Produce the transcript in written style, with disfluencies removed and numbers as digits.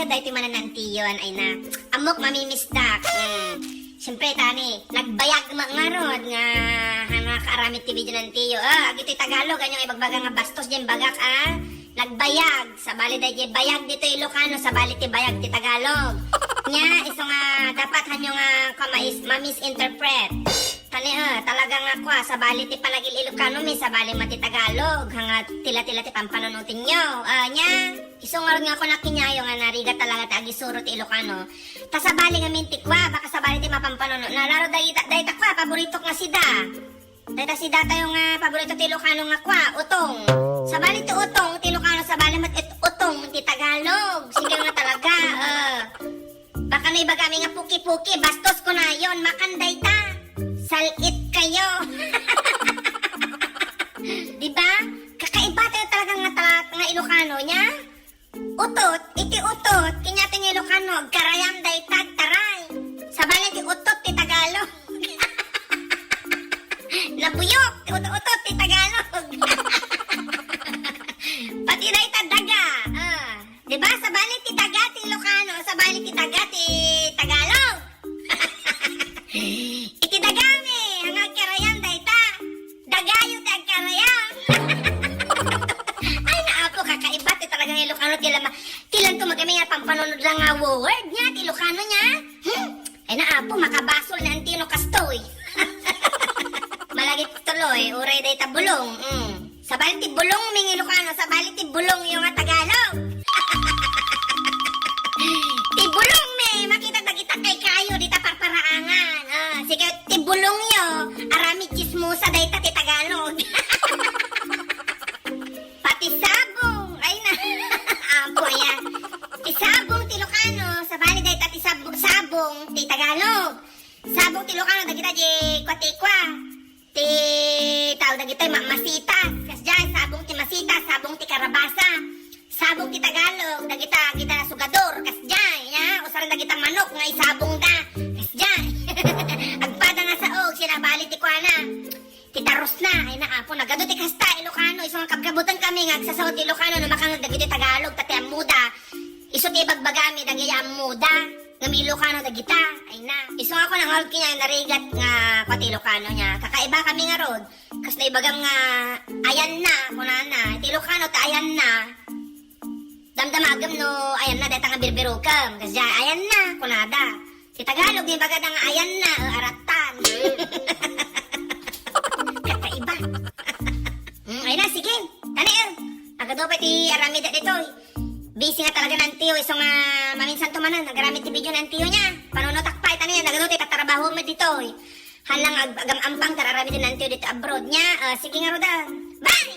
Tayo dahil mananantiyon ay na amok mamimisdak. Siyempre tani, nagbayag nga rod nga nakaaramit ti video ng tiyo. Agito'y Tagalog, anyong ibagbaga nga bastos dyan bagak nagbayag. Sa bali dahil bayag dito Ilocano, sa bali ti bayag ti Tagalog. Nya, iso nga dapat hanyo nga mamisinterpret. Tani talaga nga kwa, sa bali ti panagil Ilocano mi, sa bali mati Tagalog. Hanga tila-tila ti pampanunutin nyo. Nya, iso nga rin nga ako nakinyayo nga nariga talaga ti agisuro ti Ilocano. Ta sa bali nga minti kwa, baka sa bali ti mapampanunod. Nalaro dahi ta kwa, paborito nga sida. Dahil si data yung paborito ti Ilocano nga kwa, utong. Sa bali ti utong, ti Ilocano sa bali mat utong, ti Tagalog. Sige nga talaga, baka na iba kami nga puki-puki, bastos ko na yon, makanday ta. Salit kayo. Diba? Kakaiba tayo talaga nga Ilocano niya. Utot, iti utot, kinyati nga Ilocano, karayam day tag taray. Sa bali ti utot ti Tagalog. Nabuyok, utot ti Tagalog. Pati day ta daga. Diba? Sa bali ti daga ti Ilocano, sa bali ti daga ti Tagalog. Iti dagami, hangag karayam day ta. Dagayo ti ag karayam. Ay naapo, kakaiba ti talagang Ilocano tilan to magami nga pampanunod lang nga word niya, ti Ilocano niya. Ay naapo, makabasol na antino kastoy. Malagi tuloy, uray day ta bulong. Sa bali ti bulong ming Ilocano, sa bali ti bulong yung nga Tagalog. Ti bulong me, makita kita kay kayo, di ta parparaangan. Sige, ti bulong yo, arami chismosa day ta ti Tagalog. Pati sabong, ay na, apo yan. Ti sabong ti Ilocano, sa bali day ta ti sabong ti Tagalog. Sabong ti Ilocano, dagita di kwa-tikwa. Ti tao dagita masitas. Kas dyan, sabong ti masitas, sabong ti karabasa. Sabong ti Tagalog, dagita sugador. Kas dyan, usaran dagita manok, nga isabong da. Kas dyan. Agpada nga sa og, sinabali ti kuana. Ti taros na, ay naapo, nagado ti kasta, Ilocano. Iso nga kabgabutan kami, nga agsasawad ti Ilocano, na makangag dagiti Tagalog, tati amuda. Iso ti ibagbagami, dagiti amuda. Ngami Ilocano dagita, ay na. Iso nga ako nang hawag kanya, narigat nga pati Ilocano niya. Kakaiba kami nga rod. Kas na ibagam nga, ayan na, kunana. Ti Ilocano, ta ayan na. Damdamagam no, ayan na, dahil nga birbirukam. Kas dyan, ayan na, kunada. Ti Tagalog, yung bagada nga, ayan na, aratan. Kakaiba. Ay na, sige. Tani, agado pa ti aramida dito. Busy nga talaga ng tiyo, isang maminsan tumanan, nagaramit ti video ng tiyo niya. Panunotak pa, ito niya, nagadote, tatrabaho mo dito. Halang agam-ampang, tararamit din ng tiyo dito abroad niya. Sige nga, Rodan. Bye!